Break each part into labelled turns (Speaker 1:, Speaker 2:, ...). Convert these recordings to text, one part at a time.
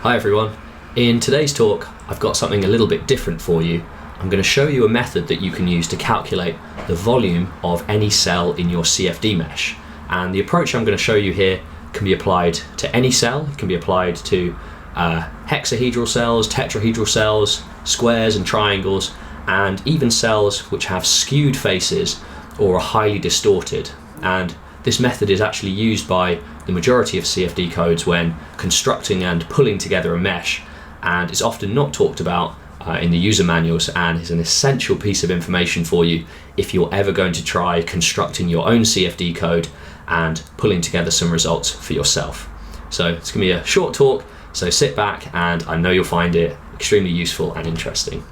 Speaker 1: Hi everyone. In today's talk, I've got something a little bit different for you. I'm going to show you a method that you can use to calculate the volume of any cell in your CFD mesh. And the approach I'm going to show you here can be applied to any cell. It can be applied to hexahedral cells, tetrahedral cells, squares and triangles, and even cells which have skewed faces or are highly distorted. And this method is actually used by the majority of CFD codes when constructing and pulling together a mesh, and is often not talked about in the user manuals, and is an essential piece of information for you if you're ever going to try constructing your own CFD code and pulling together some results for yourself. So it's going to be a short talk, so sit back, and I know you'll find it extremely useful and interesting.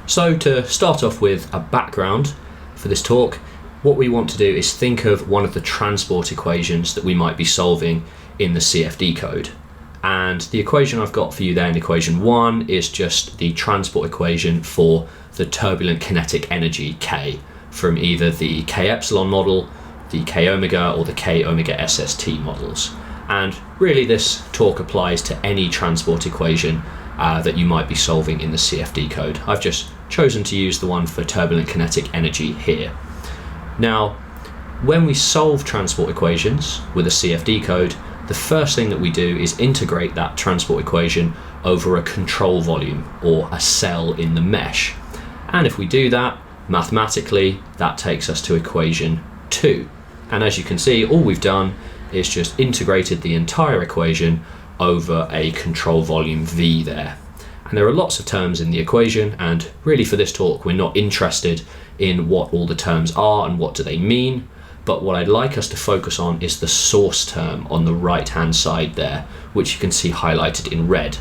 Speaker 1: So to start off with a background for this talk, what we want to do is think of one of the transport equations that we might be solving in the CFD code. And the equation I've got for you there in equation 1 is just the transport equation for the turbulent kinetic energy K from either the K epsilon model, the K omega, or the K omega SST models. And really this talk applies to any transport equation that you might be solving in the CFD code. I've just chosen to use the one for turbulent kinetic energy here. Now, when we solve transport equations with a CFD code, the first thing that we do is integrate that transport equation over a control volume or a cell in the mesh. And if we do that, mathematically, that takes us to equation 2. And as you can see, all we've done is just integrated the entire equation over a control volume V there. And there are lots of terms in the equation, and really for this talk we're not interested in what all the terms are and what do they mean, but what I'd like us to focus on is the source term on the right hand side there, which you can see highlighted in red.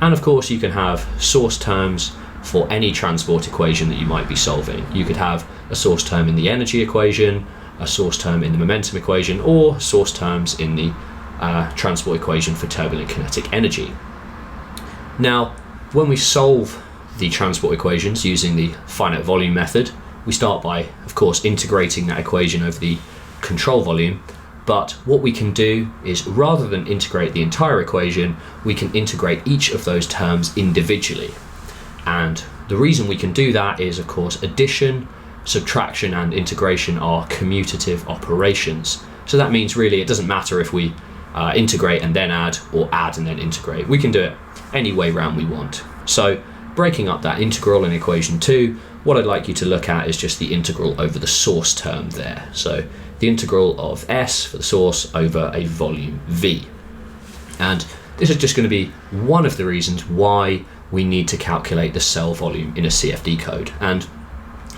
Speaker 1: And of course you can have source terms for any transport equation that you might be solving. You could have a source term in the energy equation, a source term in the momentum equation, or source terms in the transport equation for turbulent kinetic energy. Now, when we solve the transport equations using the finite volume method, we start by, of course, integrating that equation over the control volume. But what we can do is, rather than integrate the entire equation, we can integrate each of those terms individually. And the reason we can do that is, of course, addition, subtraction, and integration are commutative operations. So that means really it doesn't matter if we integrate and then add, or add and then integrate. We can do it any way round we want. So breaking up that integral in equation 2, what I'd like you to look at is just the integral over the source term there. So the integral of S for the source over a volume V. And this is just going to be one of the reasons why we need to calculate the cell volume in a CFD code. And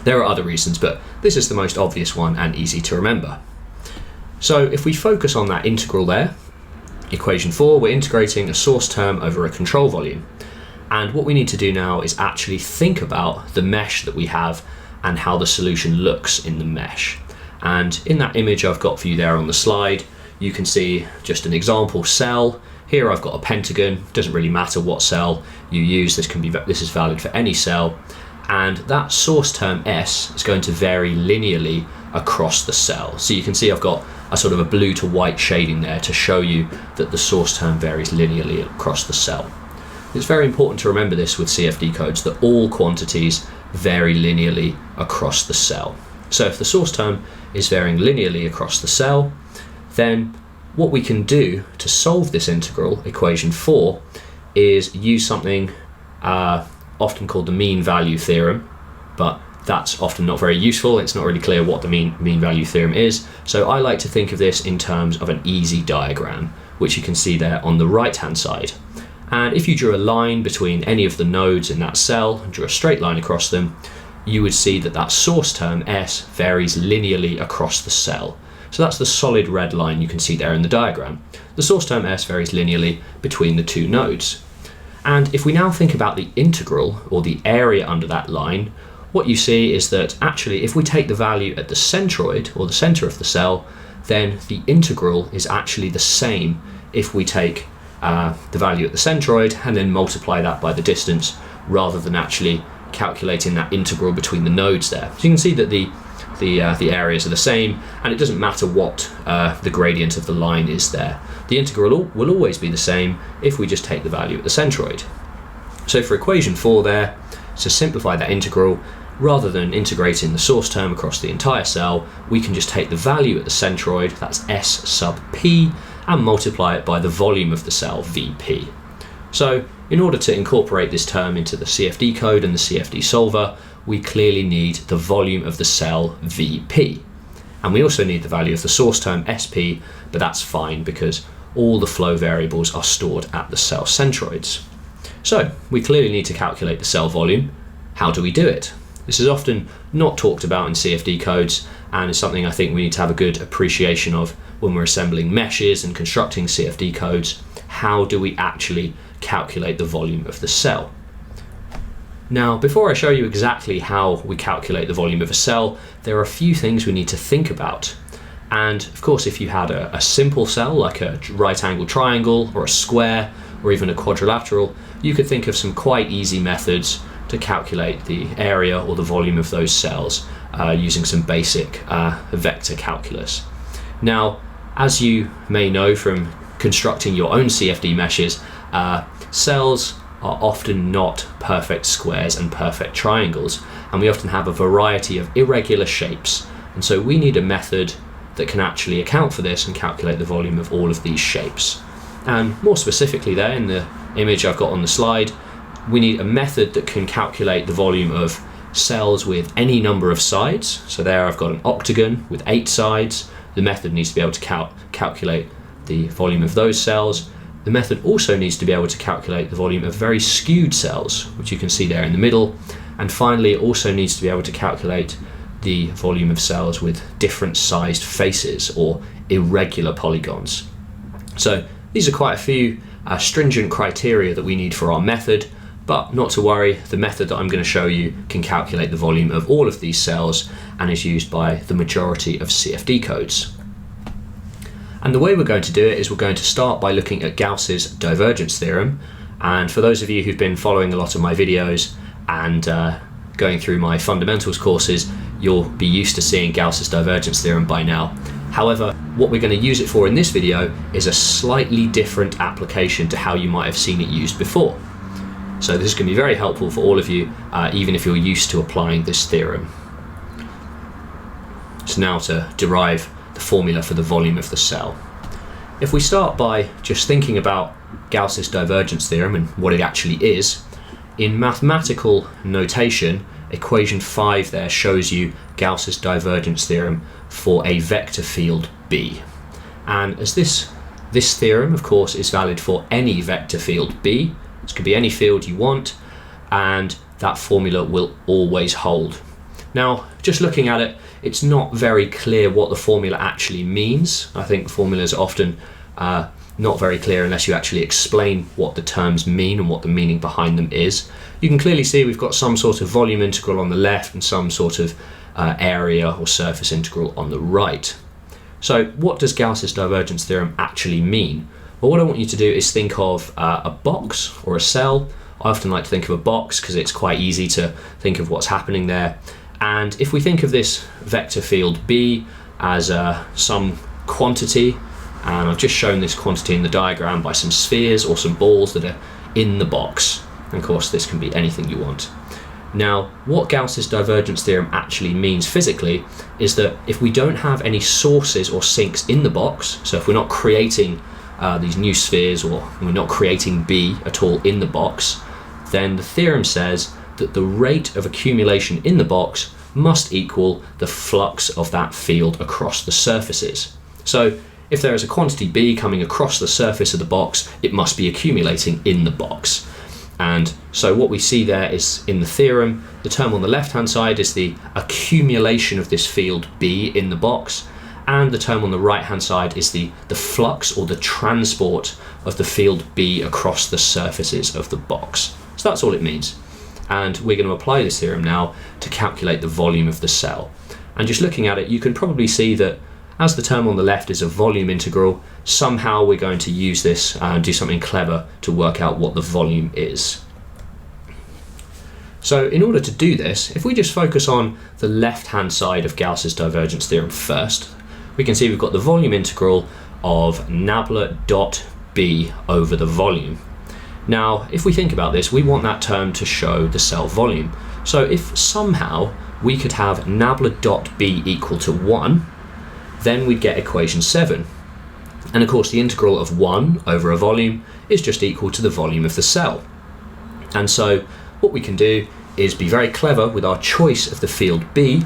Speaker 1: there are other reasons, but this is the most obvious one and easy to remember. So if we focus on that integral there, equation 4, we're integrating a source term over a control volume. And what we need to do now is actually think about the mesh that we have and how the solution looks in the mesh. And in that image I've got for you there on the slide, you can see just an example cell. Here I've got a pentagon. Doesn't really matter what cell you use. This is valid for any cell. And that source term S is going to vary linearly across the cell. So you can see I've got a sort of a blue to white shading there to show you that the source term varies linearly across the cell. It's very important to remember this with CFD codes, that all quantities vary linearly across the cell. So if the source term is varying linearly across the cell, then what we can do to solve this integral, equation 4, is use something often called the mean value theorem, but that's often not very useful. It's not really clear what the mean value theorem is. So I like to think of this in terms of an easy diagram, which you can see there on the right hand side. And if you drew a line between any of the nodes in that cell and drew a straight line across them, you would see that that source term S varies linearly across the cell. So that's the solid red line you can see there in the diagram. The source term S varies linearly between the two nodes. And if we now think about the integral, or the area under that line, what you see is that actually if we take the value at the centroid, or the center of the cell, then the integral is actually the same if we take the value at the centroid and then multiply that by the distance, rather than actually calculating that integral between the nodes there. So you can see that the the areas are the same, and it doesn't matter what the gradient of the line is there. The integral will always be the same if we just take the value at the centroid. So for equation 4 there, to simplify that integral, rather than integrating the source term across the entire cell, we can just take the value at the centroid, that's S sub p, and multiply it by the volume of the cell, Vp. So in order to incorporate this term into the CFD code and the CFD solver, we clearly need the volume of the cell, Vp. And we also need the value of the source term, Sp, but that's fine because all the flow variables are stored at the cell centroids. So we clearly need to calculate the cell volume. How do we do it? This is often not talked about in CFD codes, and is something I think we need to have a good appreciation of when we're assembling meshes and constructing CFD codes. How do we actually calculate the volume of the cell? Now, before I show you exactly how we calculate the volume of a cell, there are a few things we need to think about. And of course, if you had a simple cell like a right angle triangle or a square or even a quadrilateral, you could think of some quite easy methods to calculate the area or the volume of those cells using some basic vector calculus. Now, as you may know from constructing your own CFD meshes, cells are often not perfect squares and perfect triangles, and we often have a variety of irregular shapes, and so we need a method that can actually account for this and calculate the volume of all of these shapes. And more specifically there in the image I've got on the slide, we need a method that can calculate the volume of cells with any number of sides. So there I've got an octagon with 8 sides. The method needs to be able to calculate the volume of those cells. The method also needs to be able to calculate the volume of very skewed cells, which you can see there in the middle. And finally, it also needs to be able to calculate the volume of cells with different sized faces or irregular polygons. So these are quite a few stringent criteria that we need for our method, but not to worry, the method that I'm going to show you can calculate the volume of all of these cells and is used by the majority of CFD codes. And the way we're going to do it is we're going to start by looking at Gauss's divergence theorem. And for those of you who've been following a lot of my videos and going through my fundamentals courses, you'll be used to seeing Gauss's divergence theorem by now. However, what we're going to use it for in this video is a slightly different application to how you might have seen it used before. So this is going to be very helpful for all of you, even if you're used to applying this theorem. So now to derive the formula for the volume of the cell. If we start by just thinking about Gauss's divergence theorem and what it actually is, in mathematical notation, equation 5 there shows you Gauss's divergence theorem for a vector field B. And as this theorem, of course, is valid for any vector field B, this could be any field you want, and that formula will always hold. Now, just looking at it, it's not very clear what the formula actually means. I think formulas are often not very clear unless you actually explain what the terms mean and what the meaning behind them is. You can clearly see we've got some sort of volume integral on the left and some sort of area or surface integral on the right. So what does Gauss's divergence theorem actually mean? Well, what I want you to do is think of a box or a cell. I often like to think of a box because it's quite easy to think of what's happening there. And if we think of this vector field B as some quantity, and I've just shown this quantity in the diagram by some spheres or some balls that are in the box. And of course, this can be anything you want. Now, what Gauss's divergence theorem actually means physically is that if we don't have any sources or sinks in the box, so if we're not creating these new spheres or we're not creating B at all in the box, then the theorem says that the rate of accumulation in the box must equal the flux of that field across the surfaces. So if there is a quantity B coming across the surface of the box, it must be accumulating in the box. And so what we see there is in the theorem, the term on the left-hand side is the accumulation of this field B in the box, and the term on the right-hand side is the flux or the transport of the field B across the surfaces of the box. So that's all it means. And we're going to apply this theorem now to calculate the volume of the cell. And just looking at it, you can probably see that as the term on the left is a volume integral, somehow we're going to use this and do something clever to work out what the volume is. So in order to do this, if we just focus on the left-hand side of Gauss's divergence theorem first, we can see we've got the volume integral of nabla dot b over the volume. Now, if we think about this, we want that term to show the cell volume. So if somehow we could have nabla dot b equal to 1, then we'd get equation 7. And of course, the integral of 1 over a volume is just equal to the volume of the cell. And so what we can do is be very clever with our choice of the field B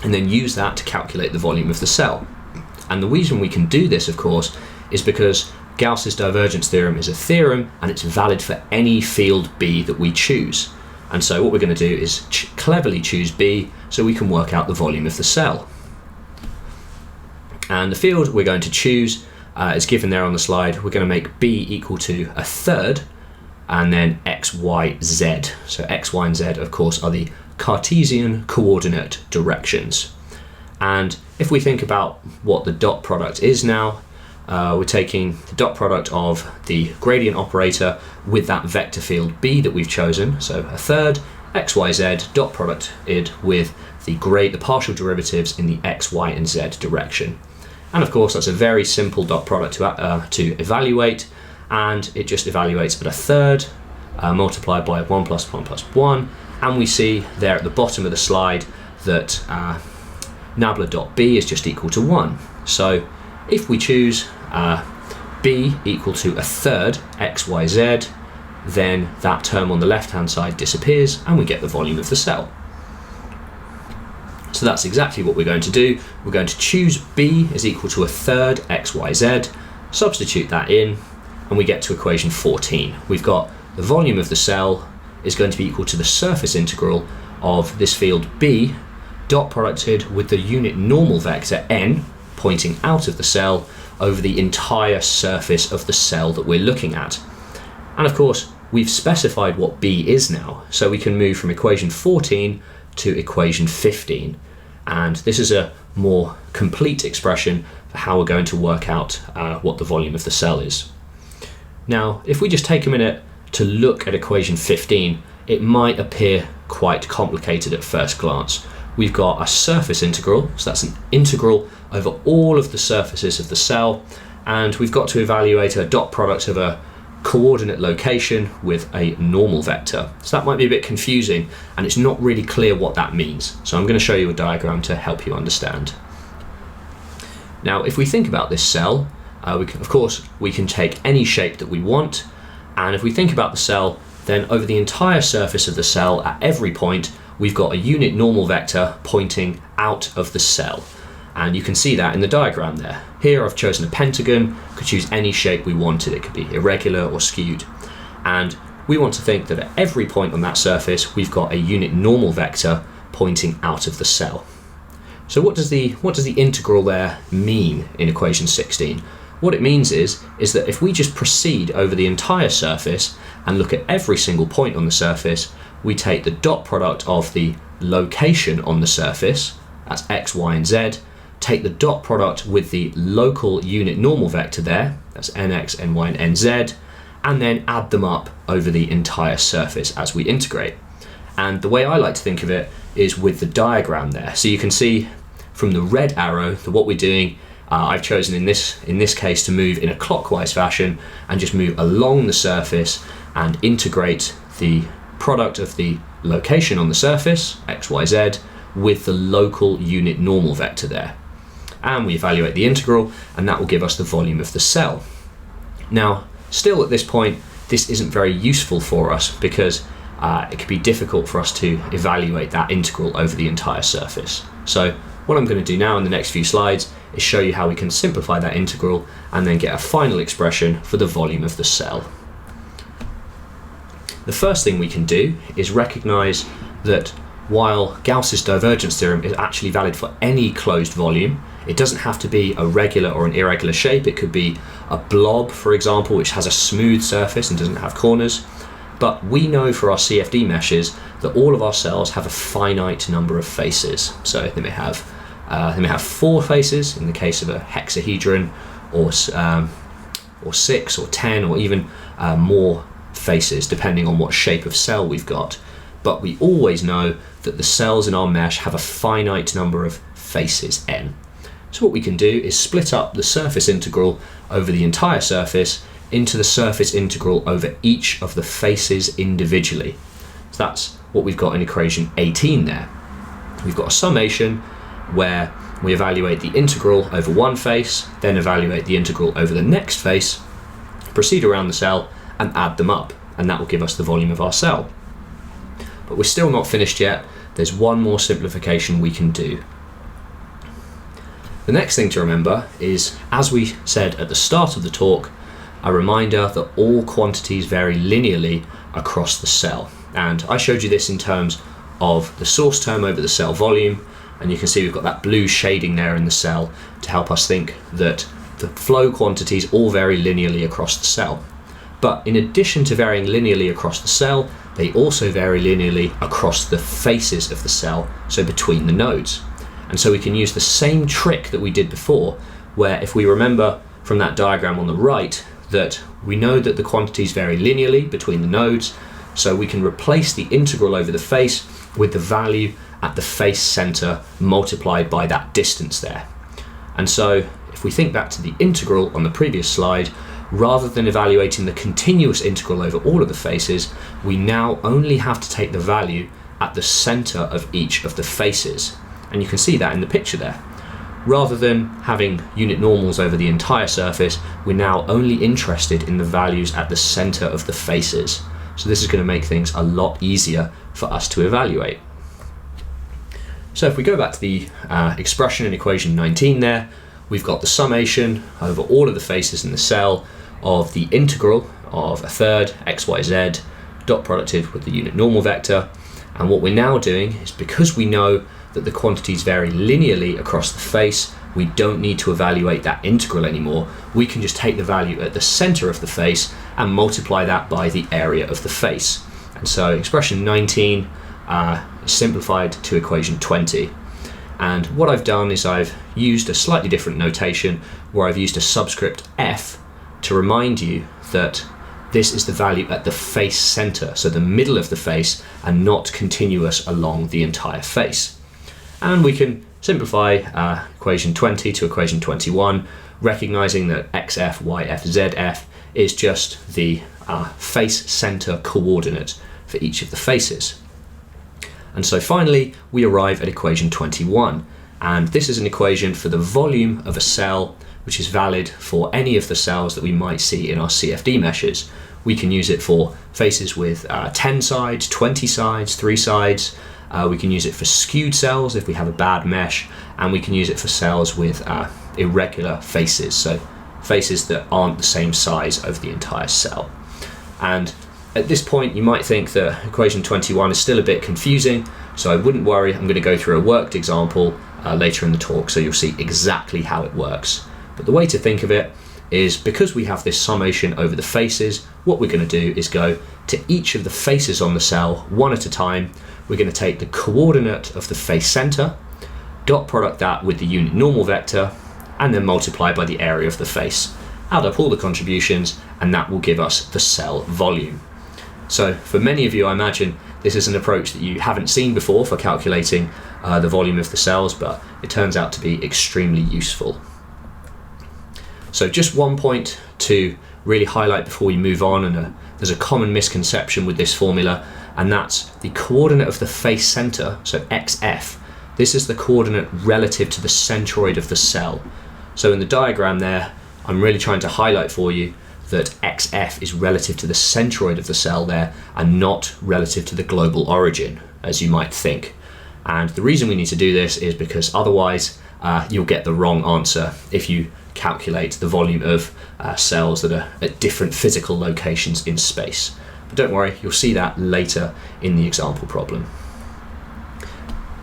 Speaker 1: and then use that to calculate the volume of the cell. And the reason we can do this, of course, is because Gauss's divergence theorem is a theorem and it's valid for any field B that we choose. And so what we're going to do is cleverly choose B so we can work out the volume of the cell. And the field we're going to choose is given there on the slide. We're going to make B equal to 1/3 and then x, y, z. So x, y, and z, of course, are the Cartesian coordinate directions. And if we think about what the dot product is now, we're taking the dot product of the gradient operator with that vector field B that we've chosen. So 1/3 x, y, z dot product id with the partial derivatives in the x, y, and z direction. And of course, that's a very simple dot product to evaluate, and it just evaluates at 1/3 multiplied by 1 plus 1 plus 1, and we see there at the bottom of the slide that nabla dot b is just equal to 1. So if we choose b equal to 1/3 x, y, z, then that term on the left-hand side disappears and we get the volume of the cell. So that's exactly what we're going to do. We're going to choose b is equal to 1/3 x, y, z, substitute that in, and we get to equation 14. We've got the volume of the cell is going to be equal to the surface integral of this field b dot producted with the unit normal vector n pointing out of the cell over the entire surface of the cell that we're looking at. And of course, we've specified what b is now, so we can move from equation 14 to equation 15. And this is a more complete expression for how we're going to work out what the volume of the cell is. Now, if we just take a minute to look at equation 15, it might appear quite complicated at first glance. We've got a surface integral, so that's an integral over all of the surfaces of the cell, and we've got to evaluate a dot product of a coordinate location with a normal vector. So that might be a bit confusing, and it's not really clear what that means. So I'm going to show you a diagram to help you understand. Now, if we think about this cell, of course, we can take any shape that we want, and if we think about the cell, then over the entire surface of the cell, at every point, we've got a unit normal vector pointing out of the cell. And you can see that in the diagram there. Here I've chosen a pentagon, could choose any shape we wanted. It could be irregular or skewed. And we want to think that at every point on that surface, we've got a unit normal vector pointing out of the cell. So what does the integral there mean in equation 16? What it means is that if we just proceed over the entire surface and look at every single point on the surface, we take the dot product of the location on the surface, that's x, y, and z, take the dot product with the local unit normal vector there, that's nx, ny, and nz, and then add them up over the entire surface as we integrate. And the way I like to think of it is with the diagram there. So you can see from the red arrow that what we're doing, I've chosen in this case to move in a clockwise fashion and just move along the surface and integrate the product of the location on the surface, x, y, z, with the local unit normal vector there. And we evaluate the integral, and that will give us the volume of the cell. Now, still at this point, this isn't very useful for us because it could be difficult for us to evaluate that integral over the entire surface. So what I'm going to do now in the next few slides is show you how we can simplify that integral and then get a final expression for the volume of the cell. The first thing we can do is recognize that while Gauss's divergence theorem is actually valid for any closed volume, it doesn't have to be a regular or an irregular shape. It could be a blob, for example, which has a smooth surface and doesn't have corners. But we know for our CFD meshes that all of our cells have a finite number of faces. So they may have 4 faces in the case of a hexahedron, or 6 or 10 or even more faces, depending on what shape of cell we've got. but we always know that the cells in our mesh have a finite number of faces n. So what we can do is split up the surface integral over the entire surface into the surface integral over each of the faces individually. So that's what we've got in equation 18 there. We've got a summation where we evaluate the integral over one face, then evaluate the integral over the next face, proceed around the cell and add them up, and that will give us the volume of our cell. But we're still not finished yet. There's one more simplification we can do. The next thing to remember is, as we said at the start of the talk, a reminder that all quantities vary linearly across the cell. And I showed you this in terms of the source term over the cell volume, and you can see we've got that blue shading there in the cell to help us think that the flow quantities all vary linearly across the cell. But in addition to varying linearly across the cell, they also vary linearly across the faces of the cell, so between the nodes. And so we can use the same trick that we did before, where if we remember from that diagram on the right that we know that the quantities vary linearly between the nodes, so we can replace the integral over the face with the value at the face center multiplied by that distance there. And so if we think back to the integral on the previous slide, rather than evaluating the continuous integral over all of the faces, we now only have to take the value at the center of each of the faces. And you can see that in the picture there. Rather than having unit normals over the entire surface, we're now only interested in the values at the center of the faces. So this is going to make things a lot easier for us to evaluate. So if we go back to the expression in equation 19 there, we've got the summation over all of the faces in the cell of the integral of a third xyz dot productive with the unit normal vector. And what we're now doing is, because we know that the quantities vary linearly across the face, we don't need to evaluate that integral anymore. We can just take the value at the center of the face and multiply that by the area of the face. And so expression 19 is simplified to equation 20. And what I've done is I've used a slightly different notation where I've used a subscript f to remind you that this is the value at the face center, so the middle of the face, and not continuous along the entire face. And we can simplify equation 20 to equation 21, recognizing that xf, yf, zf is just the face center coordinate for each of the faces. And so finally, we arrive at equation 21. And this is an equation for the volume of a cell, which is valid for any of the cells that we might see in our CFD meshes. We can use it for faces with 10 sides, 20 sides, 3 sides. We can use it for skewed cells if we have a bad mesh, and we can use it for cells with irregular faces, so faces that aren't the same size over the entire cell. And at this point you might think that equation 21 is still a bit confusing, so I wouldn't worry. I'm going to go through a worked example later in the talk, so you'll see exactly how it works. But the way to think of it is, because we have this summation over the faces, what we're going to do is go to each of the faces on the cell one at a time. We're going to take the coordinate of the face center, dot product that with the unit normal vector, and then multiply by the area of the face. Add up all the contributions, and that will give us the cell volume. So for many of you, I imagine this is an approach that you haven't seen before for calculating the volume of the cells, but it turns out to be extremely useful. So just one point to really highlight before we move on, and there's a common misconception with this formula, and that's the coordinate of the face center, so xf. This is the coordinate relative to the centroid of the cell. So in the diagram there, I'm really trying to highlight for you that xf is relative to the centroid of the cell there, and not relative to the global origin, as you might think. And the reason we need to do this is because otherwise you'll get the wrong answer if you calculate the volume of cells that are at different physical locations in space. But don't worry, you'll see that later in the example problem.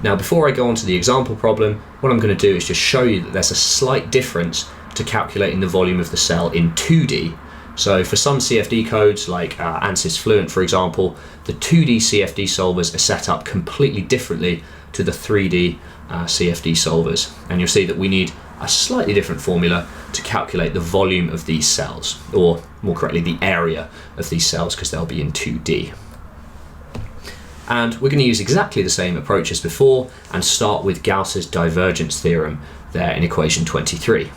Speaker 1: Now, before I go on to the example problem, what I'm going to do is just show you that there's a slight difference to calculating the volume of the cell in 2D. So for some CFD codes like ANSYS Fluent, for example, the 2D CFD solvers are set up completely differently to the 3D CFD solvers. And you'll see that we need a slightly different formula to calculate the volume of these cells, or more correctly, the area of these cells, because they'll be in 2D. And we're going to use exactly the same approach as before and start with Gauss's divergence theorem there in equation 23.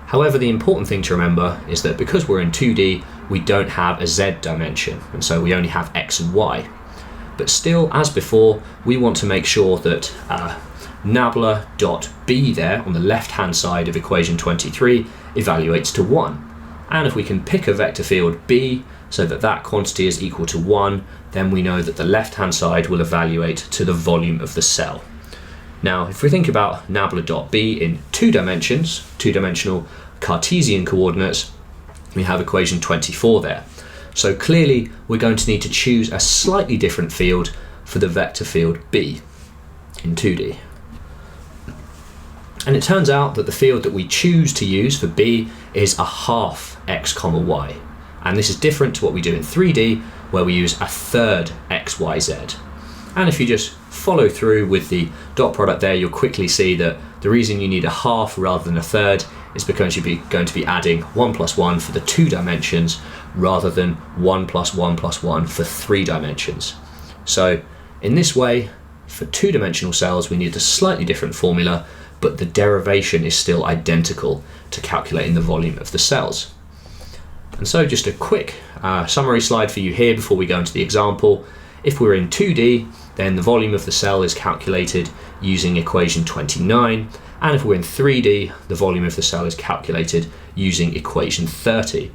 Speaker 1: However, the important thing to remember is that because we're in 2D, we don't have a z dimension, and so we only have x and y. But still, as before, we want to make sure that nabla.b there on the left-hand side of equation 23 evaluates to 1. And if we can pick a vector field b so that that quantity is equal to 1, then we know that the left-hand side will evaluate to the volume of the cell. Now, if we think about nabla.b in 2 dimensions, 2-dimensional Cartesian coordinates, we have equation 24 there. So clearly, we're going to need to choose a slightly different field for the vector field b in 2D. And it turns out that the field that we choose to use for b is a half x comma y. And this is different to what we do in 3D, where we use a third x, y, z. And if you just follow through with the dot product there, you'll quickly see that the reason you need a half rather than a third is because you're going to be adding 1 plus 1 for the 2 dimensions rather than 1 plus 1 plus 1 for 3 dimensions. So in this way, for 2-dimensional cells, we need a slightly different formula, but the derivation is still identical to calculating the volume of the cells. And so just a quick summary slide for you here before we go into the example. If we're in 2D, then the volume of the cell is calculated using equation 29. And if we're in 3D, the volume of the cell is calculated using equation 30.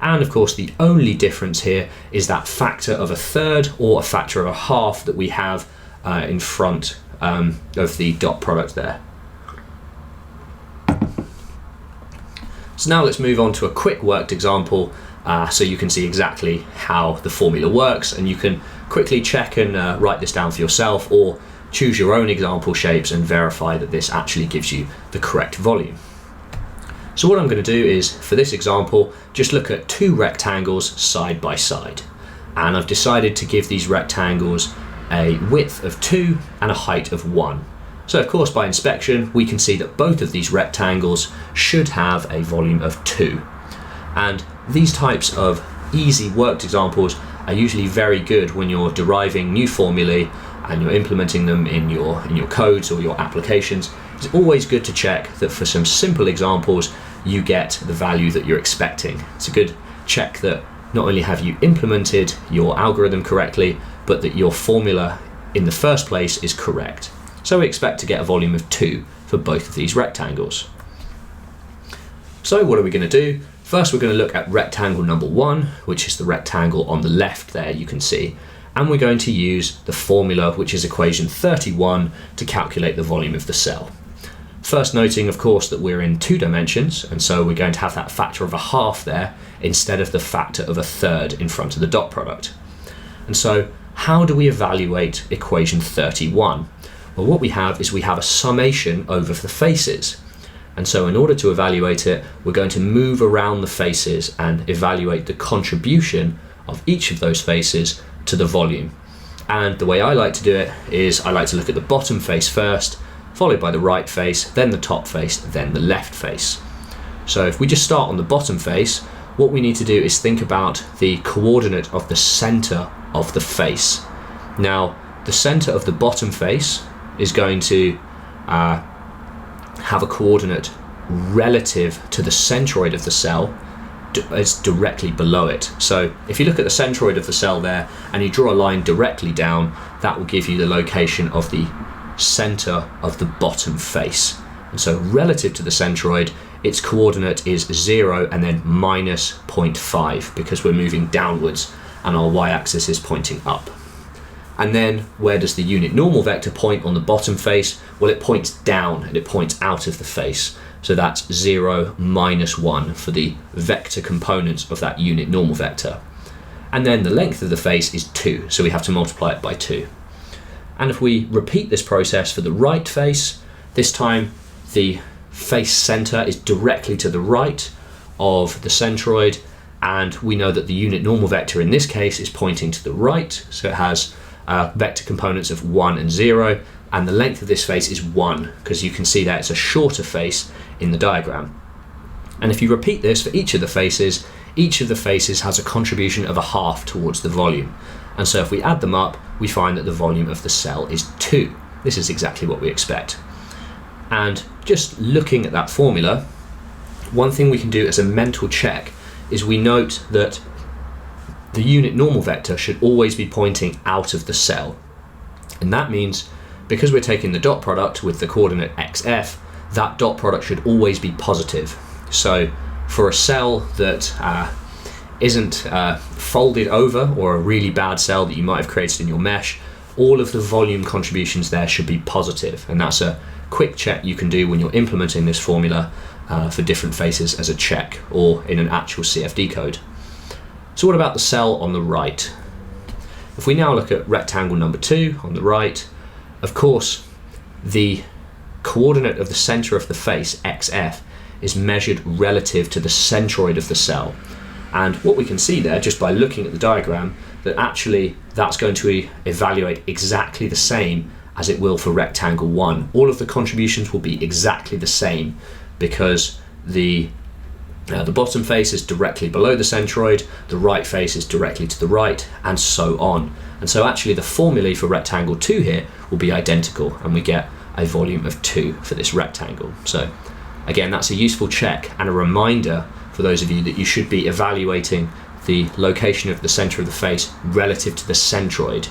Speaker 1: And of course, the only difference here is that factor of a third or a factor of a half that we have in front of the dot product there. So now let's move on to a quick worked example so you can see exactly how the formula works, and you can quickly check and write this down for yourself, or choose your own example shapes and verify that this actually gives you the correct volume. So what I'm going to do is, for this example, just look at 2 rectangles side by side. And I've decided to give these rectangles a width of 2 and a height of 1. So of course, by inspection, we can see that both of these rectangles should have a volume of 2. And these types of easy worked examples are usually very good when you're deriving new formulae and you're implementing them in your codes or your applications. It's always good to check that for some simple examples, you get the value that you're expecting. It's a good check that not only have you implemented your algorithm correctly, but that your formula in the first place is correct. So we expect to get a volume of 2 for both of these rectangles. So what are we going to do? First, we're going to look at rectangle number 1, which is the rectangle on the left there, you can see. And we're going to use the formula, which is equation 31, to calculate the volume of the cell. First noting, of course, that we're in 2 dimensions, and so we're going to have that factor of a half there instead of the factor of a third in front of the dot product. And so how do we evaluate equation 31? Well, what we have is we have a summation over the faces. And so in order to evaluate it, we're going to move around the faces and evaluate the contribution of each of those faces to the volume. And the way I like to do it is I like to look at the bottom face first, followed by the right face, then the top face, then the left face. So if we just start on the bottom face, what we need to do is think about the coordinate of the center of the face. Now, the center of the bottom face is going to have a coordinate relative to the centroid of the cell. It's directly below it. So if you look at the centroid of the cell there and you draw a line directly down, that will give you the location of the center of the bottom face. And so relative to the centroid, its coordinate is 0 and then minus 0.5 because we're moving downwards and our y-axis is pointing up. And then where does the unit normal vector point on the bottom face? Well, it points down and it points out of the face. So that's 0, minus 1 for the vector components of that unit normal vector. And then the length of the face is 2, so we have to multiply it by 2. And if we repeat this process for the right face, this time the face center is directly to the right of the centroid, and we know that the unit normal vector in this case is pointing to the right, so it has vector components of 1 and 0, and the length of this face is 1, because you can see that it's a shorter face in the diagram. And if you repeat this for each of the faces has a contribution of a half towards the volume. And so if we add them up, we find that the volume of the cell is 2. This is exactly what we expect. And just looking at that formula, one thing we can do as a mental check is we note that the unit normal vector should always be pointing out of the cell. And that means, because we're taking the dot product with the coordinate xf, that dot product should always be positive. So for a cell that isn't folded over, or a really bad cell that you might have created in your mesh, all of the volume contributions there should be positive. And that's a quick check you can do when you're implementing this formula for different faces as a check or in an actual CFD code. So what about the cell on the right? If we now look at rectangle number 2 on the right, of course the coordinate of the center of the face, xf, is measured relative to the centroid of the cell. And what we can see there, just by looking at the diagram, that actually that's going to evaluate exactly the same as it will for rectangle 1. All of the contributions will be exactly the same, because the bottom face is directly below the centroid, the right face is directly to the right, and so on. And so actually the formulae for rectangle 2 here will be identical, and we get a volume of 2 for this rectangle. So again, that's a useful check and a reminder for those of you that you should be evaluating the location of the center of the face relative to the centroid.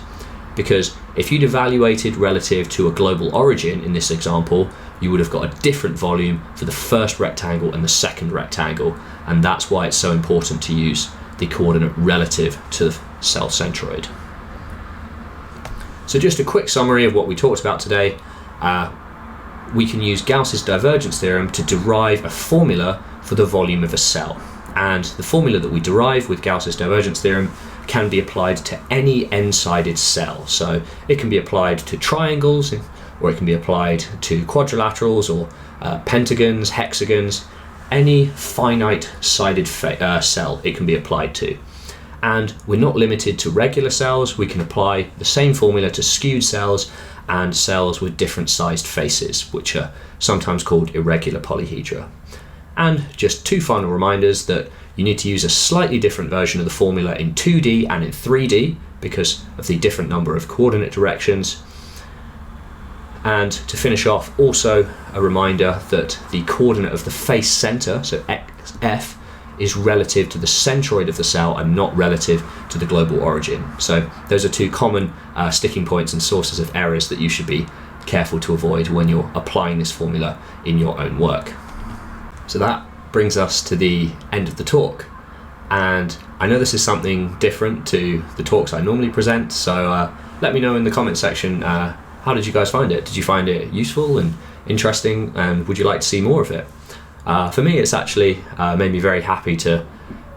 Speaker 1: Because if you'd evaluated relative to a global origin in this example, you would have got a different volume for the first rectangle and the second rectangle, and that's why it's so important to use the coordinate relative to the cell centroid. So just a quick summary of what we talked about today. We can use Gauss's divergence theorem to derive a formula for the volume of a cell. And the formula that we derive with Gauss's divergence theorem can be applied to any n-sided cell. So it can be applied to triangles, or it can be applied to quadrilaterals, or pentagons, hexagons, any finite sided cell it can be applied to. And we're not limited to regular cells. We can apply the same formula to skewed cells and cells with different sized faces, which are sometimes called irregular polyhedra. And just 2 final reminders that you need to use a slightly different version of the formula in 2D and in 3D because of the different number of coordinate directions. And to finish off, also a reminder that the coordinate of the face center, so xf, is relative to the centroid of the cell and not relative to the global origin. So those are 2 common sticking points and sources of errors that you should be careful to avoid when you're applying this formula in your own work. So that brings us to the end of the talk. And I know this is something different to the talks I normally present, so let me know in the comment section, how did you guys find it? Did you find it useful and interesting, and would you like to see more of it? For me, it's actually made me very happy to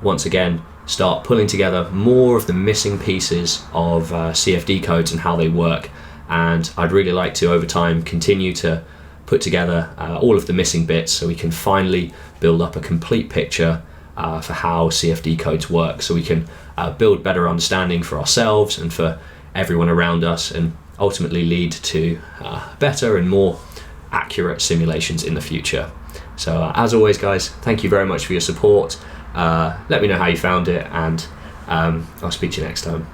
Speaker 1: once again start pulling together more of the missing pieces of CFD codes and how they work, and I'd really like to over time continue to put together all of the missing bits so we can finally build up a complete picture for how CFD codes work, so we can build better understanding for ourselves and for everyone around us, and ultimately lead to better and more accurate simulations in the future. So as always guys, thank you very much for your support. Let me know how you found it, and I'll speak to you next time.